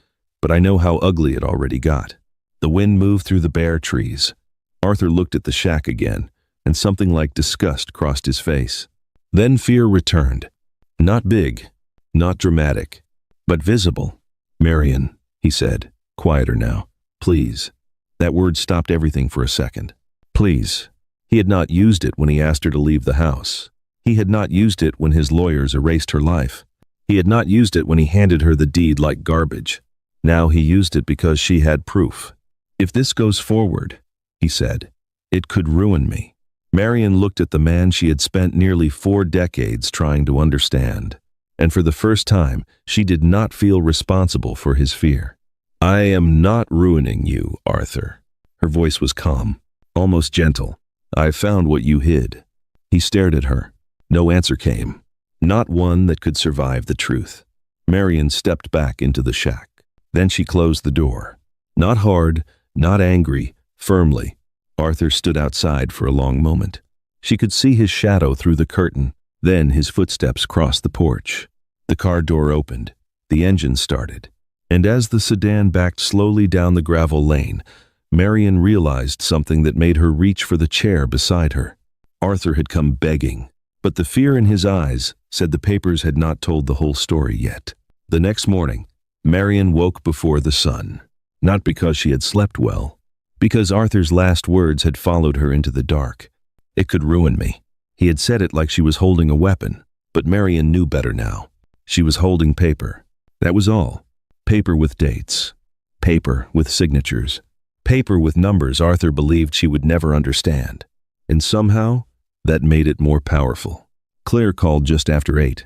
"but I know how ugly it already got." The wind moved through the bare trees. Arthur looked at the shack again, and something like disgust crossed his face. Then fear returned. Not big, not dramatic, but visible. "Marion," he said, quieter now, "please." That word stopped everything for a second. Please. He had not used it when he asked her to leave the house. He had not used it when his lawyers erased her life. He had not used it when he handed her the deed like garbage. Now he used it because she had proof. "If this goes forward," he said, "it could ruin me." Marion looked at the man she had spent nearly 4 decades trying to understand, and for the first time, she did not feel responsible for his fear. "I am not ruining you, Arthur." Her voice was calm, almost gentle. "I found what you hid." He stared at her. No answer came, not one that could survive the truth. Marion stepped back into the shack. Then she closed the door. Not hard, not angry, firmly. Arthur stood outside for a long moment. She could see his shadow through the curtain. Then his footsteps crossed the porch. The car door opened. The engine started. And as the sedan backed slowly down the gravel lane, Marion realized something that made her reach for the chair beside her. Arthur had come begging, but the fear in his eyes said the papers had not told the whole story yet. The next morning, Marion woke before the sun, not because she had slept well, Because Arthur's last words had followed her into the dark. It could ruin me. He had said it like she was holding a weapon, but Marion knew better now. She was holding paper. That was all. Paper with dates. Paper with signatures. Paper with numbers Arthur believed she would never understand. And somehow, that made it more powerful. Claire called just after 8.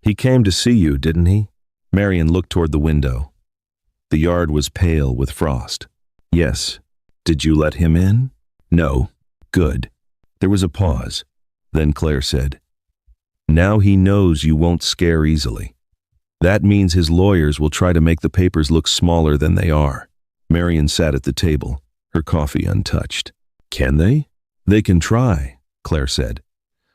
"He came to see you, didn't he?" Marion looked toward the window. The yard was pale with frost. "Yes." "Did you let him in?" "No." "Good." There was a pause. Then Claire said, "Now he knows you won't scare easily. That means his lawyers will try to make the papers look smaller than they are." Marion sat at the table, her coffee untouched. "Can they?" "They can try," Claire said.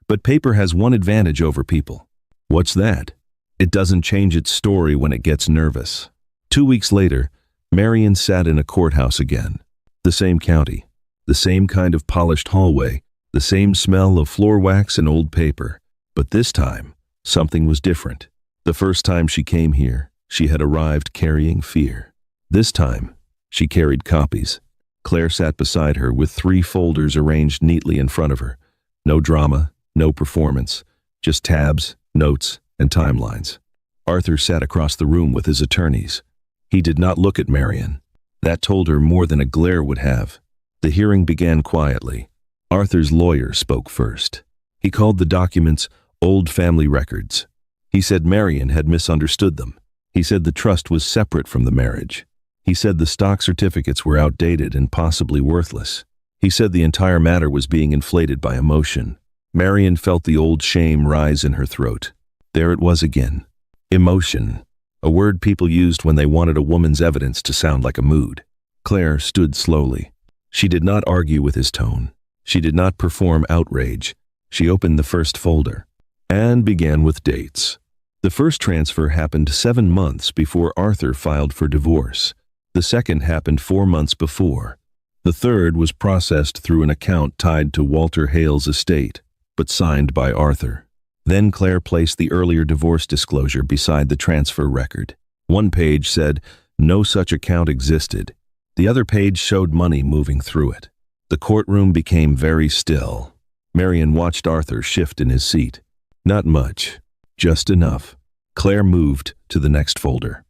"But paper has one advantage over people." "What's that?" "It doesn't change its story when it gets nervous." 2 weeks later, Marion sat in a courthouse again. The same county, the same kind of polished hallway, the same smell of floor wax and old paper. But this time, something was different. The first time she came here, she had arrived carrying fear. This time, she carried copies. Claire sat beside her with 3 folders arranged neatly in front of her. No drama, no performance, just tabs, notes, and timelines. Arthur sat across the room with his attorneys. He did not look at Marion. That told her more than a glare would have. The hearing began quietly. Arthur's lawyer spoke first. He called the documents old family records. He said Marion had misunderstood them. He said the trust was separate from the marriage. He said the stock certificates were outdated and possibly worthless. He said the entire matter was being inflated by emotion. Marion felt the old shame rise in her throat. There it was again. Emotion. A word people used when they wanted a woman's evidence to sound like a mood. Claire stood slowly. She did not argue with his tone. She did not perform outrage. She opened the first folder and began with dates. The first transfer happened 7 months before Arthur filed for divorce. The second happened 4 months before. The third was processed through an account tied to Walter Hale's estate, but signed by Arthur. Then Claire placed the earlier divorce disclosure beside the transfer record. One page said, "No such account existed." The other page showed money moving through it. The courtroom became very still. Marion watched Arthur shift in his seat. Not much, just enough. Claire moved to the next folder.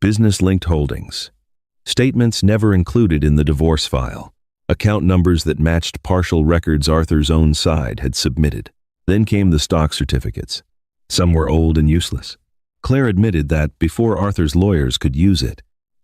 Business-linked holdings. Statements never included in the divorce file. Account numbers that matched partial records Arthur's own side had submitted. Then came the stock certificates. Some were old and useless. Claire admitted that before Arthur's lawyers could use it,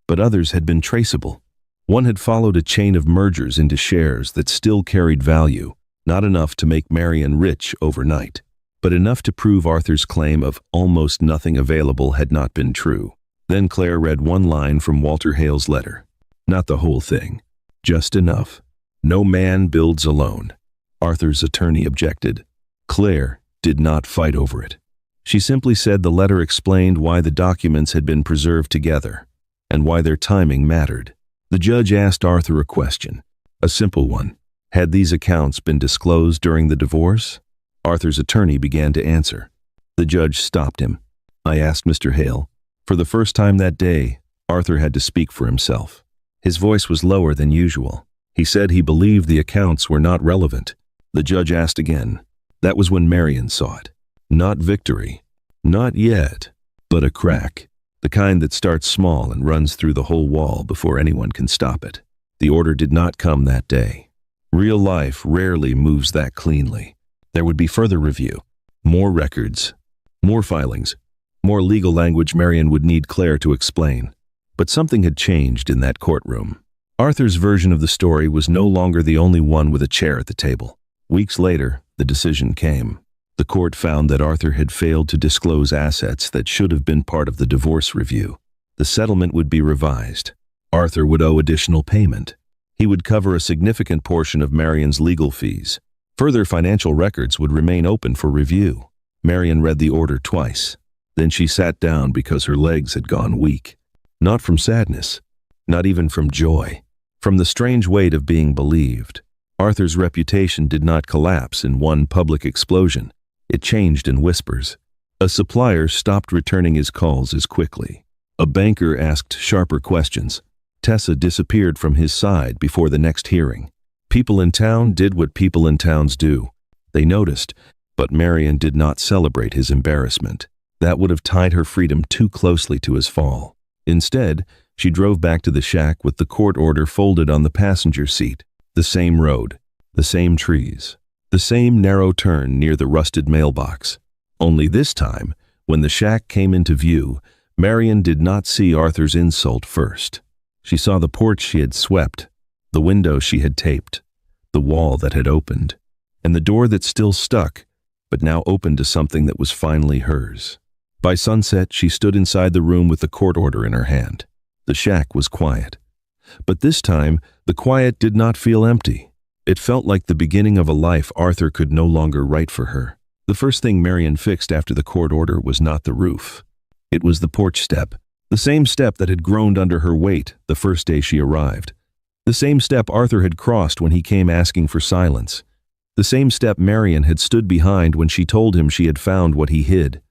but others had been traceable. One had followed a chain of mergers into shares that still carried value, not enough to make Marion rich overnight, but enough to prove Arthur's claim of almost nothing available had not been true. Then Claire read one line from Walter Hale's letter. Not the whole thing, just enough. "No man builds alone." Arthur's attorney objected. Claire did not fight over it. She simply said the letter explained why the documents had been preserved together, and why their timing mattered. The judge asked Arthur a question, a simple one. Had these accounts been disclosed during the divorce? Arthur's attorney began to answer. The judge stopped him. "I asked Mr. Hale." For the first time that day, Arthur had to speak for himself. His voice was lower than usual. He said he believed the accounts were not relevant. The judge asked again. That was when Marion saw it. Not victory. Not yet. But a crack. The kind that starts small and runs through the whole wall before anyone can stop it. The order did not come that day. Real life rarely moves that cleanly. There would be further review. More records. More filings. More legal language Marion would need Claire to explain. But something had changed in that courtroom. Arthur's version of the story was no longer the only one with a chair at the table. Weeks later, the decision came. The court found that Arthur had failed to disclose assets that should have been part of the divorce review. The settlement would be revised. Arthur would owe additional payment. He would cover a significant portion of Marion's legal fees. Further financial records would remain open for review. Marion read the order twice. Then she sat down because her legs had gone weak. Not from sadness, not even from joy, from the strange weight of being believed. Arthur's reputation did not collapse in one public explosion. It changed in whispers. A supplier stopped returning his calls as quickly. A banker asked sharper questions. Tessa disappeared from his side before the next hearing. People in town did what people in towns do. They noticed, but Marion did not celebrate his embarrassment. That would have tied her freedom too closely to his fall. Instead, she drove back to the shack with the court order folded on the passenger seat. The same road, the same trees, the same narrow turn near the rusted mailbox. Only this time, when the shack came into view, Marion did not see Arthur's insult first. She saw the porch she had swept, the window she had taped, the wall that had opened, and the door that still stuck, but now opened to something that was finally hers. By sunset, she stood inside the room with the court order in her hand. The shack was quiet. But this time, the quiet did not feel empty. It felt like the beginning of a life Arthur could no longer write for her. The first thing Marion fixed after the court order was not the roof. It was the porch step, the same step that had groaned under her weight the first day she arrived. The same step Arthur had crossed when he came asking for silence. The same step Marion had stood behind when she told him she had found what he hid.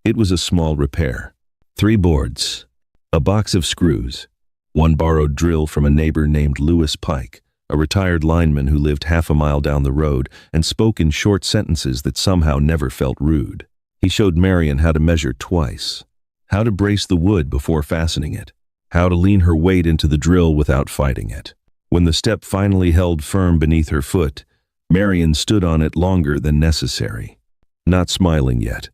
It was a small repair. 3 boards, a box of screws, 1 borrowed drill from a neighbor named Lewis Pike, a retired lineman who lived half a mile down the road and spoke in short sentences that somehow never felt rude. He showed Marion how to measure twice, how to brace the wood before fastening it, how to lean her weight into the drill without fighting it. When the step finally held firm beneath her foot, Marion stood on it longer than necessary, not smiling yet,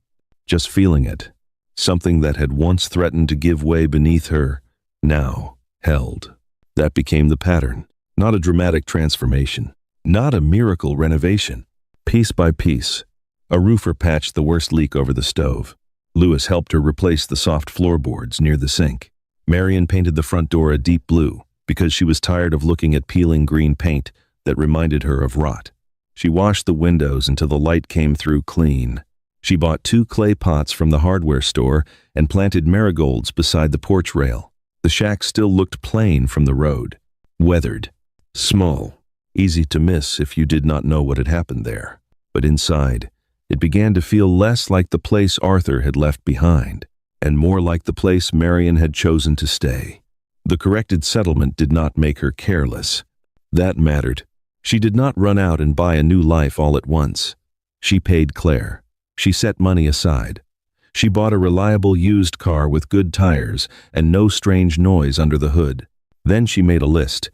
just feeling it. Something that had once threatened to give way beneath her, now held. That became the pattern, not a dramatic transformation, not a miracle renovation. Piece by piece, a roofer patched the worst leak over the stove. Lewis helped her replace the soft floorboards near the sink. Marion painted the front door a deep blue because she was tired of looking at peeling green paint that reminded her of rot. She washed the windows until the light came through clean. She bought 2 clay pots from the hardware store and planted marigolds beside the porch rail. The shack still looked plain from the road, weathered, small, easy to miss if you did not know what had happened there. But inside, it began to feel less like the place Arthur had left behind, and more like the place Marion had chosen to stay. The corrected settlement did not make her careless. That mattered. She did not run out and buy a new life all at once. She paid Claire. She set money aside. She bought a reliable used car with good tires and no strange noise under the hood. Then she made a list.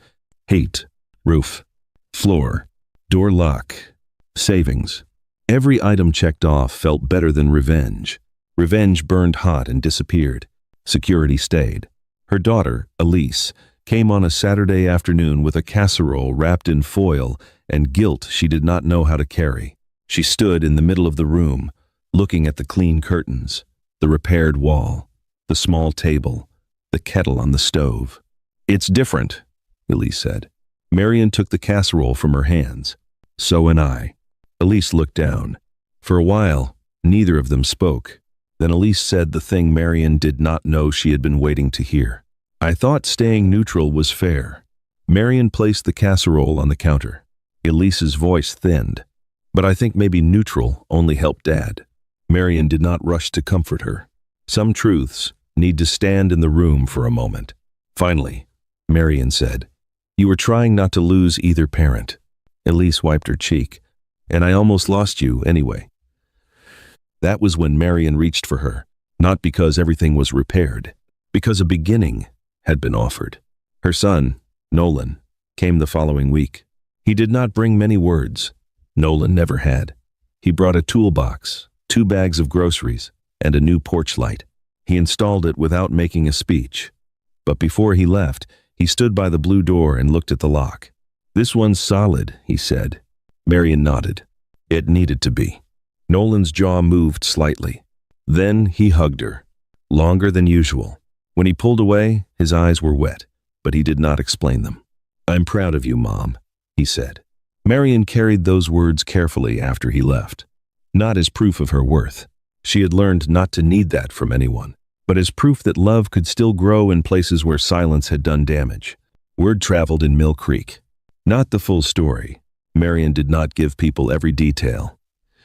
Heat, roof, floor, door lock, savings. Every item checked off felt better than revenge. Revenge burned hot and disappeared. Security stayed. Her daughter, Elise, came on a Saturday afternoon with a casserole wrapped in foil and guilt she did not know how to carry. She stood in the middle of the room, looking at the clean curtains, the repaired wall, the small table, the kettle on the stove. "It's different," Elise said. Marion took the casserole from her hands. "So am I." Elise looked down. For a while, neither of them spoke. Then Elise said the thing Marion did not know she had been waiting to hear. "I thought staying neutral was fair." Marion placed the casserole on the counter. Elise's voice thinned. "But I think maybe neutral only helped Dad." Marion did not rush to comfort her. Some truths need to stand in the room for a moment. Finally, Marion said, "You were trying not to lose either parent." Elise wiped her cheek. "And I almost lost you anyway." That was when Marion reached for her, not because everything was repaired, because a beginning had been offered. Her son, Nolan, came the following week. He did not bring many words. Nolan never had. He brought a toolbox, 2 bags of groceries, and a new porch light. He installed it without making a speech. But before he left, he stood by the blue door and looked at the lock. "This one's solid," he said. Marion nodded. It needed to be. Nolan's jaw moved slightly. Then he hugged her, longer than usual. When he pulled away, his eyes were wet, but he did not explain them. "I'm proud of you, Mom," he said. Marion carried those words carefully after he left. Not as proof of her worth. She had learned not to need that from anyone, but as proof that love could still grow in places where silence had done damage. Word traveled in Mill Creek. Not the full story. Marion did not give people every detail.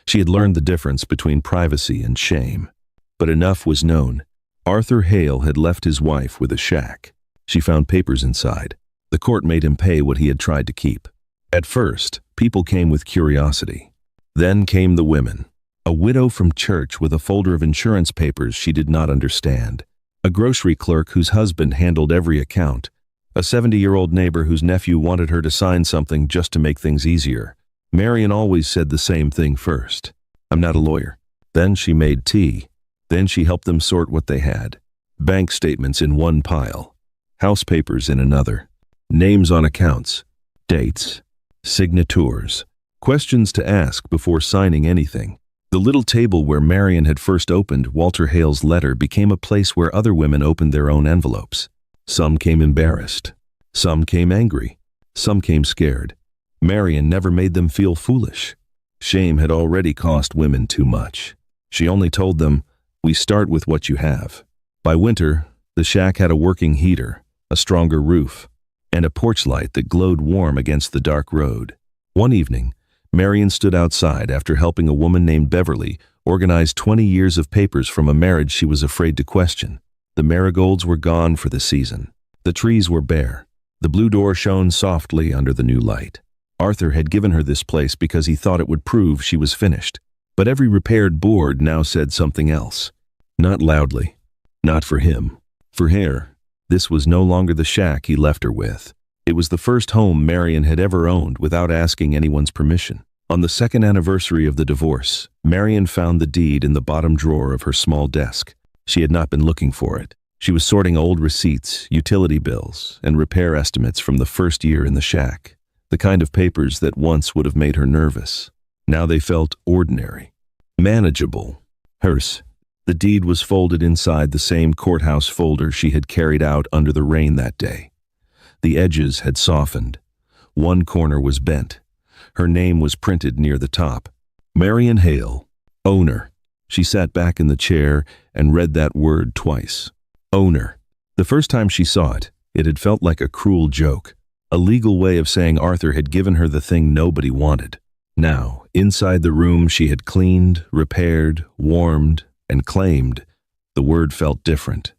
She had learned the difference between privacy and shame. But enough was known. Arthur Hale had left his wife with a shack. She found papers inside. The court made him pay what he had tried to keep. At first, people came with curiosity. Then came the women. A widow from church with a folder of insurance papers she did not understand. A grocery clerk whose husband handled every account. A 70-year-old neighbor whose nephew wanted her to sign something just to make things easier. Marion always said the same thing first. "I'm not a lawyer." Then she made tea. Then she helped them sort what they had. Bank statements in one pile. House papers in another. Names on accounts. Dates. Signatures. Questions to ask before signing anything. The little table where Marion had first opened Walter Hale's letter became a place where other women opened their own envelopes. Some came embarrassed. Some came angry. Some came scared. Marion never made them feel foolish. Shame had already cost women too much. She only told them, "We start with what you have." By winter, the shack had a working heater, a stronger roof, and a porch light that glowed warm against the dark road. One evening, Marion stood outside after helping a woman named Beverly organize 20 years of papers from a marriage she was afraid to question. The marigolds were gone for the season. The trees were bare. The blue door shone softly under the new light. Arthur had given her this place because he thought it would prove she was finished. But every repaired board now said something else. Not loudly. Not for him. For her, this was no longer the shack he left her with. It was the first home Marion had ever owned without asking anyone's permission. On the second anniversary of the divorce, Marion found the deed in the bottom drawer of her small desk. She had not been looking for it. She was sorting old receipts, utility bills, and repair estimates from the first year in the shack. The kind of papers that once would have made her nervous. Now they felt ordinary. Manageable. Hers. The deed was folded inside the same courthouse folder she had carried out under the rain that day. The edges had softened. One corner was bent. Her name was printed near the top. Marion Hale, owner. She sat back in the chair and read that word twice. Owner. The first time she saw it, it had felt like a cruel joke. A legal way of saying Arthur had given her the thing nobody wanted. Now, inside the room she had cleaned, repaired, warmed, and claimed, the word felt different.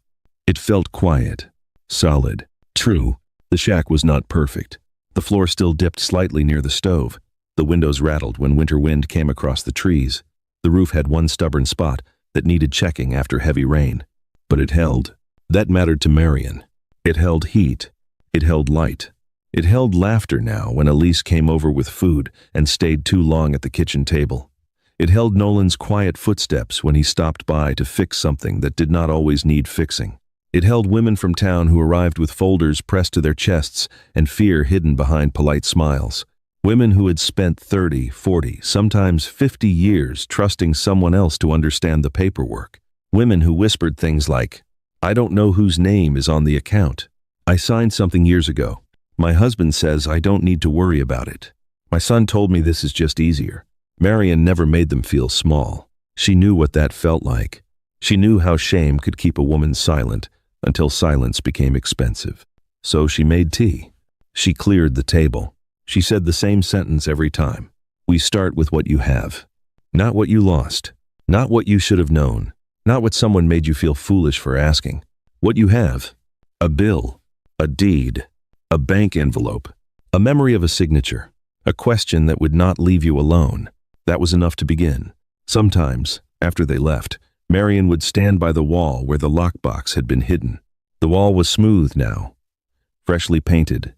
It felt quiet, solid. True, the shack was not perfect. The floor still dipped slightly near the stove. The windows rattled when winter wind came across the trees. The roof had one stubborn spot that needed checking after heavy rain. But it held. That mattered to Marion. It held heat. It held light. It held laughter now when Elise came over with food and stayed too long at the kitchen table. It held Nolan's quiet footsteps when he stopped by to fix something that did not always need fixing. It held women from town who arrived with folders pressed to their chests and fear hidden behind polite smiles. Women who had spent 30, 40, sometimes 50 years trusting someone else to understand the paperwork. Women who whispered things like, "I don't know whose name is on the account. I signed something years ago. My husband says I don't need to worry about it. My son told me this is just easier." Marion never made them feel small. She knew what that felt like. She knew how shame could keep a woman silent until silence became expensive. So she made tea. She cleared the table. She said the same sentence every time. "We start with what you have. Not what you lost. Not what you should have known. Not what someone made you feel foolish for asking. What you have. A bill. A deed. A bank envelope. A memory of a signature. A question that would not leave you alone." That was enough to begin. Sometimes, after they left, Marion would stand by the wall where the lockbox had been hidden. The wall was smooth now, freshly painted,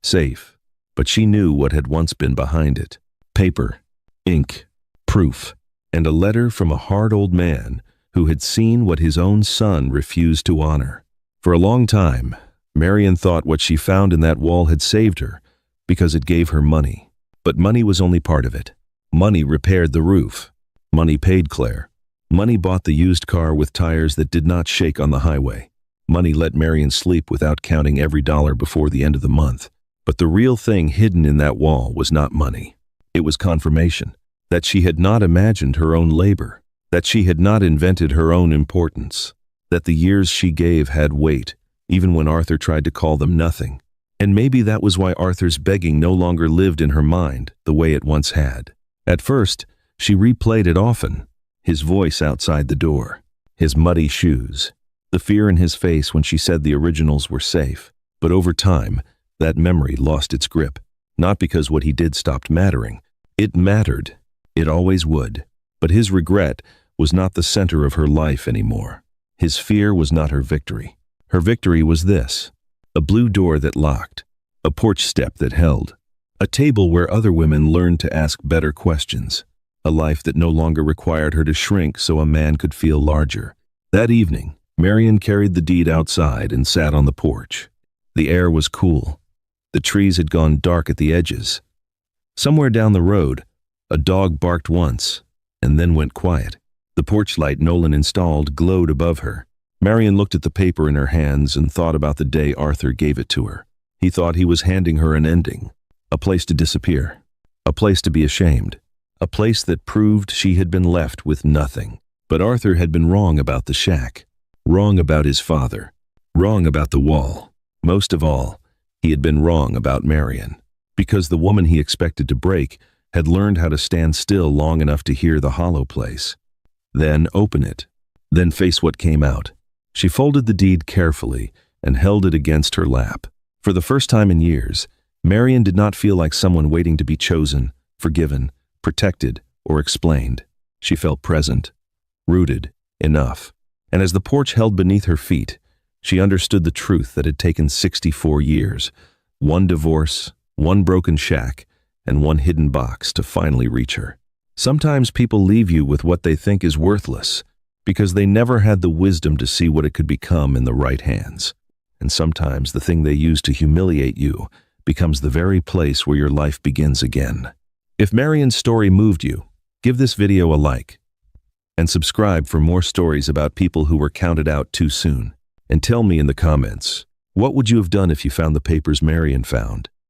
safe, but she knew what had once been behind it. Paper, ink, proof, and a letter from a hard old man who had seen what his own son refused to honor. For a long time, Marion thought what she found in that wall had saved her because it gave her money. But money was only part of it. Money repaired the roof. Money paid Claire. Money bought the used car with tires that did not shake on the highway. Money let Marion sleep without counting every dollar before the end of the month. But the real thing hidden in that wall was not money. It was confirmation that she had not imagined her own labor, that she had not invented her own importance, that the years she gave had weight, even when Arthur tried to call them nothing. And maybe that was why Arthur's begging no longer lived in her mind the way it once had. At first, she replayed it often. His voice outside the door, his muddy shoes, the fear in his face when she said the originals were safe. But over time, that memory lost its grip. Not because what he did stopped mattering. It mattered. It always would. But his regret was not the center of her life anymore. His fear was not her victory. Her victory was this: a blue door that locked, a porch step that held, a table where other women learned to ask better questions, a life that no longer required her to shrink so a man could feel larger. That evening, Marion carried the deed outside and sat on the porch. The air was cool. The trees had gone dark at the edges. Somewhere down the road, a dog barked once and then went quiet. The porch light Nolan installed glowed above her. Marion looked at the paper in her hands and thought about the day Arthur gave it to her. He thought he was handing her an ending, a place to disappear, a place to be ashamed, a place that proved she had been left with nothing. But Arthur had been wrong about the shack, wrong about his father, wrong about the wall. Most of all, he had been wrong about Marion, because the woman he expected to break had learned how to stand still long enough to hear the hollow place. Then open it, then face what came out. She folded the deed carefully and held it against her lap. For the first time in years, Marion did not feel like someone waiting to be chosen, forgiven, protected, or explained. She felt present, rooted, enough. And as the porch held beneath her feet, she understood the truth that had taken 64 years, one divorce, one broken shack, and one hidden box to finally reach her. Sometimes people leave you with what they think is worthless because they never had the wisdom to see what it could become in the right hands. And sometimes the thing they use to humiliate you becomes the very place where your life begins again. If Marion's story moved you, give this video a like and subscribe for more stories about people who were counted out too soon. And tell me in the comments, what would you have done if you found the papers Marion found?